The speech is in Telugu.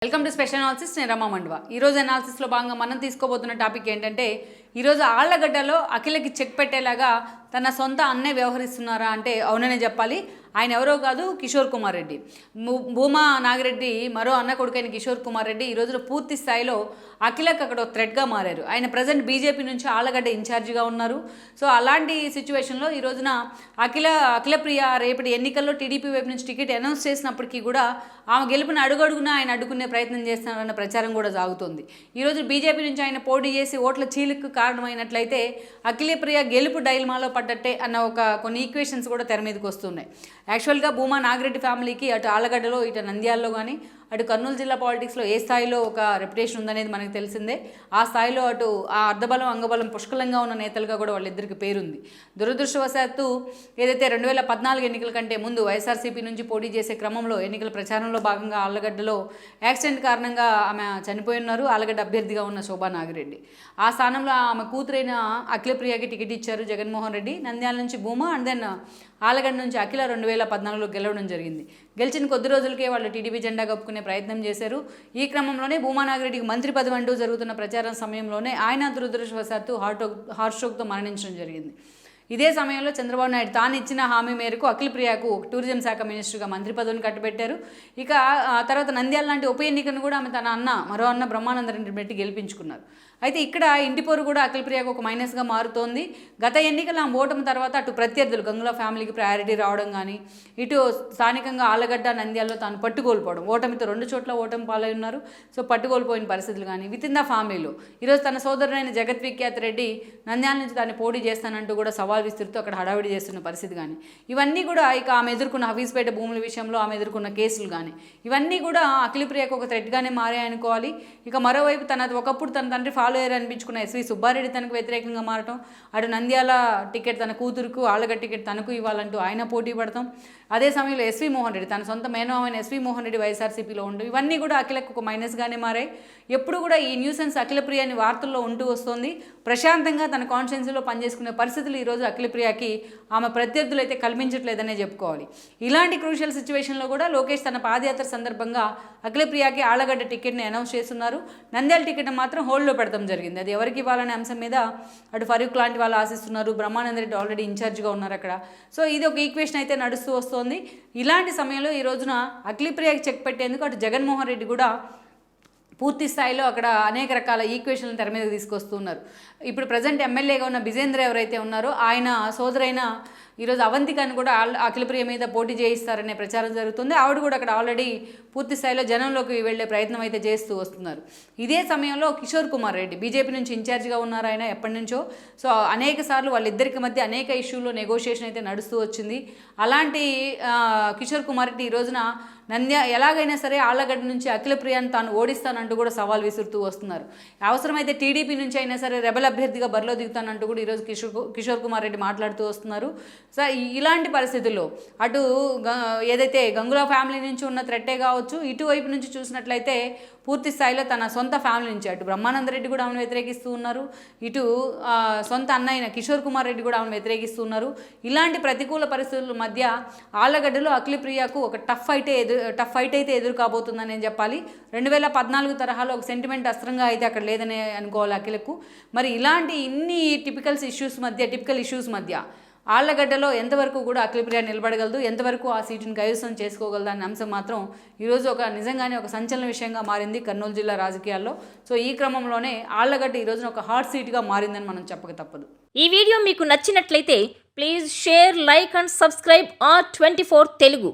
Welcome to special analysis. నేను రమా మండవ. ఈరోజు అనాలిసిస్లో భాగంగా మనం తీసుకోబోతున్న టాపిక్ ఏంటంటే, ఈరోజు ఆళ్లగడ్డలో అఖిలకి చెక్ పెట్టేలాగా తన సొంత అన్నే వ్యవహరిస్తున్నారా అంటే అవుననే చెప్పాలి. ఆయన ఎవరో కాదు, కిషోర్ కుమార్ రెడ్డి. భూమా నాగిరెడ్డి మరో అన్న కొడుకైన కిషోర్ కుమార్ రెడ్డి ఈ రోజున పూర్తి స్థాయిలో అఖిలకు అక్కడ థ్రెడ్గా మారారు. ఆయన ప్రజెంట్ బీజేపీ నుంచి ఆళ్లగడ్డ ఇన్ఛార్జిగా ఉన్నారు. సో అలాంటి సిచ్యువేషన్లో ఈ రోజున అఖిలప్రియ రేపటి ఎన్నికల్లో టీడీపీ వైపు నుంచి టికెట్ అనౌన్స్ చేసినప్పటికీ కూడా ఆమె గెలుపుని అడుగడుగునా ఆయన అడ్డుకునే ప్రయత్నం చేస్తున్నారన్న ప్రచారం కూడా సాగుతోంది. ఈరోజు బీజేపీ నుంచి ఆయన పోటీ చేసి ఓట్ల చీలికకు కారణమైనట్లయితే అఖిలప్రియ గెలుపు డైల్మాలో పడ్డట్టే అన్న కొన్ని ఈక్వేషన్స్ కూడా తెర మీదకి వస్తున్నాయి. యాక్చువల్గా భూమా నాగిరెడ్డి ఫ్యామిలీకి అటు ఆళ్లగడ్డలో ఇటు నంద్యాలలో కానీ అటు కర్నూలు జిల్లా పాలిటిక్స్లో ఏ స్థాయిలో ఒక రెప్యుటేషన్ ఉందనేది మనకు తెలిసిందే. ఆ స్థాయిలో అటు ఆ అర్ధబలం అంగబలం పుష్కలంగా ఉన్న నేతలుగా కూడా వాళ్ళిద్దరికి పేరుంది. దురదృష్టవశాత్తు ఏదైతే 2014 ఎన్నికల కంటే ముందు వైఎస్ఆర్సీపీ నుంచి పోటీ చేసే క్రమంలో ఎన్నికల ప్రచారంలో భాగంగా ఆళ్లగడ్డలో యాక్సిడెంట్ కారణంగా ఆమె చనిపోయి ఉన్నారు. ఆళ్లగడ్డ అభ్యర్థిగా ఉన్న శోభా నాగిరెడ్డి. ఆ స్థానంలో ఆమె కూతురైన అఖిలప్రియకి టికెట్ ఇచ్చారు జగన్మోహన్ రెడ్డి. నంద్యాల నుంచి భూమా అండ్ దెన్ ఆళ్లగడ్డ నుంచి అఖిల 2014లో గెలవడం జరిగింది. గెలిచిన కొద్ది రోజులకే వాళ్ళు టీడీపీ జెండా కప్పుకునే ప్రయత్నం చేశారు. ఈ క్రమంలోనే భూమా నాగిరెడ్డికి మంత్రి పదవి అంటూ జరుగుతున్న ప్రచారం సమయంలోనే ఆయన దురదృష్టవశాత్తు హార్ట్ స్ట్రోక్తో మరణించడం జరిగింది. ఇదే సమయంలో చంద్రబాబు నాయుడు తాను ఇచ్చిన హామీ మేరకు అఖిలప్రియకు టూరిజం శాఖ మినిస్టర్గా మంత్రి పదవిని కట్టబెట్టారు. ఇక ఆ తర్వాత నంద్యాల లాంటి ఉప ఎన్నికను కూడా ఆమె తన మరో అన్న బ్రహ్మానందరెడ్డిని పెట్టి గెలిపించుకున్నారు. అయితే ఇక్కడ ఇంటి పోరు కూడా అఖిలప్రియకు ఒక మైనస్గా మారుతోంది. గత ఎన్నికల ఓటమి తర్వాత అటు ప్రత్యర్థులు గంగుల ఫ్యామిలీకి ప్రయారిటీ రావడం కానీ, ఇటు స్థానికంగా ఆళ్లగడ్డ నంద్యాలలో తాను పట్టుకోల్పోవడం, ఓటమితో 2 చోట్ల ఓటమి పాలై ఉన్నారు. సో పట్టుకోల్పోయిన పరిస్థితులు కానీ విత్ ఇన్ ద ఫ్యామిలీలో ఈరోజు తన సోదరుడైన జగద్విఖ్యాత్ రెడ్డి నంద్యాల నుంచి తాను పోటీ చేస్తానంటూ కూడా సవాల్ విస్తృతూ అక్కడ హడావిడి చేస్తున్న పరిస్థితి కానీ, ఇవన్నీ కూడా ఇక ఆమె ఎదుర్కొన్న హఫీజ్పేట భూముల విషయంలో ఆమె ఎదుర్కొన్న కేసులు కానీ ఇవన్నీ కూడా అఖిలప్రియకు ఒక థ్రెట్గానే మారాయనుకోవాలి. ఇక మరోవైపు ఒకప్పుడు తన తండ్రి ఫాలో అయ్యారు అనిపించుకున్న ఎస్వి సుబ్బారెడ్డి తనకు వ్యతిరేకంగా మారటం, అటు నంద్యాల టికెట్ తన కూతురుకు, ఆళ్లగడ్డ టికెట్ తనకు ఇవ్వాలంటూ ఆయన పోటీ పడతాం. అదే సమయంలో ఎస్వి మోహన్ రెడ్డి తన సొంత మేనమామైన ఎస్వి మోహన్ రెడ్డి వైఎస్ఆర్సీపీలో ఉండు, ఇవన్నీ కూడా అఖిలకు ఒక మైనస్గానే మారాయి. ఎప్పుడు కూడా ఈ న్యూసెన్స్ అఖిలప్రియని వార్తల్లో ఉంటూ వస్తుంది. ప్రశాంతంగా తన కాన్స్టిట్యున్సీలో పనిచేసుకునే పరిస్థితులు ఈరోజు అఖిలప్రియకి ఆమె ప్రత్యర్థులు అయితే కల్పించట్లేదనే చెప్పుకోవాలి. ఇలాంటి క్రూషియల్ సిచ్యువేషన్లో కూడా లోకేష్ తన పాదయాత్ర సందర్భంగా అఖిలప్రియకి ఆళ్లగడ్డ టికెట్ని అనౌన్స్ చేస్తున్నారు. నంద్యాల టికెట్ మాత్రం హోల్డ్లో పెడతాం జరిగింది. అది ఎవరికి ఇవ్వాలనే అంశం మీద అటు ఫరూక్ లాంటి వాళ్ళు ఆశిస్తున్నారు. బ్రహ్మానందరెడ్డి ఆల్రెడీ ఇన్ఛార్జ్గా ఉన్నారు అక్కడ. సో ఇది ఒక ఈక్వేషన్ అయితే నడుస్తూ వస్తుంది. ఇలాంటి సమయంలో ఈ రోజున అఖిలప్రియకి చెక్ పెట్టేందుకు అటు జగన్మోహన్ రెడ్డి కూడా పూర్తి స్థాయిలో అక్కడ అనేక రకాల ఈక్వేషన్లు తెర మీదకి తీసుకొస్తున్నారు. ఇప్పుడు ప్రజెంట్ ఎమ్మెల్యేగా ఉన్న బిజేంద్ర ఎవరైతే ఉన్నారో ఆయన సోదరైన ఈరోజు అవంతికను కూడా అఖిలప్రియ మీద పోటీ చేయిస్తారనే ప్రచారం జరుగుతుంది. ఆవిడ కూడా అక్కడ ఆల్రెడీ పూర్తి స్థాయిలో జనంలోకి వెళ్లే ప్రయత్నం అయితే చేస్తూ వస్తున్నారు. ఇదే సమయంలో కిషోర్ కుమార్ రెడ్డి బీజేపీ నుంచి ఇన్ఛార్జిగా ఉన్నారు ఆయన ఎప్పటి నుంచో. సో అనేక సార్లు వాళ్ళిద్దరికి మధ్య అనేక ఇష్యూల్లో నెగోషియేషన్ అయితే నడుస్తూ వచ్చింది. అలాంటి కిషోర్ కుమార్ రెడ్డి ఈ రోజున ఎలాగైనా సరే ఆళ్లగడ్డ నుంచి అఖిలప్రియను తాను ఓడిస్తానంటూ కూడా సవాల్ విసురుతూ వస్తున్నారు. అవసరమైతే టీడీపీ నుంచి అయినా సరే రెబల్ అభ్యర్థిగా బరిలో దిగుతానంటూ కూడా ఈరోజు కిషోర్ కుమార్ రెడ్డి మాట్లాడుతూ వస్తున్నారు. సో ఇలాంటి పరిస్థితుల్లో అటు ఏదైతే గంగుల ఫ్యామిలీ నుంచి ఉన్న థ్రెట్టే కావచ్చు, ఇటువైపు నుంచి చూసినట్లయితే పూర్తి స్థాయిలో తన సొంత ఫ్యామిలీ నుంచి అటు బ్రహ్మానందరెడ్డి కూడా ఆమెను వ్యతిరేకిస్తూ ఉన్నారు, ఇటు సొంత అన్నయ్య కిషోర్ కుమార్ రెడ్డి కూడా ఆమెను వ్యతిరేకిస్తూ ఉన్నారు. ఇలాంటి ప్రతికూల పరిస్థితుల మధ్య ఆళ్లగడ్డలో అఖిలప్రియకు ఒక టఫ్ ఫైట్ అయితే ఎదురు కాబోతుందని నేను చెప్పాలి. 2014 తరహాలో ఒక సెంటిమెంట్ అస్త్రంగా అయితే అక్కడ లేదని అనుకోవాలి అఖిలకు. మరి ఇలాంటి ఇన్ని టిపికల్ ఇష్యూస్ మధ్య ఆళ్లగడ్డలో ఎంతవరకు కూడా అఖిలప్రియ నిలబడగలదు, ఎంతవరకు ఆ సీటును కైవసం చేసుకోగలదు అనే అంశం మాత్రం ఈరోజు నిజంగానే ఒక సంచలన విషయంగా మారింది కర్నూలు జిల్లా రాజకీయాల్లో. సో ఈ క్రమంలోనే ఆళ్లగడ్డ ఈ రోజున ఒక హాట్ సీట్గా మారిందని మనం చెప్పక తప్పదు. ఈ వీడియో మీకు నచ్చినట్లయితే please share, like and subscribe R24 Telugu.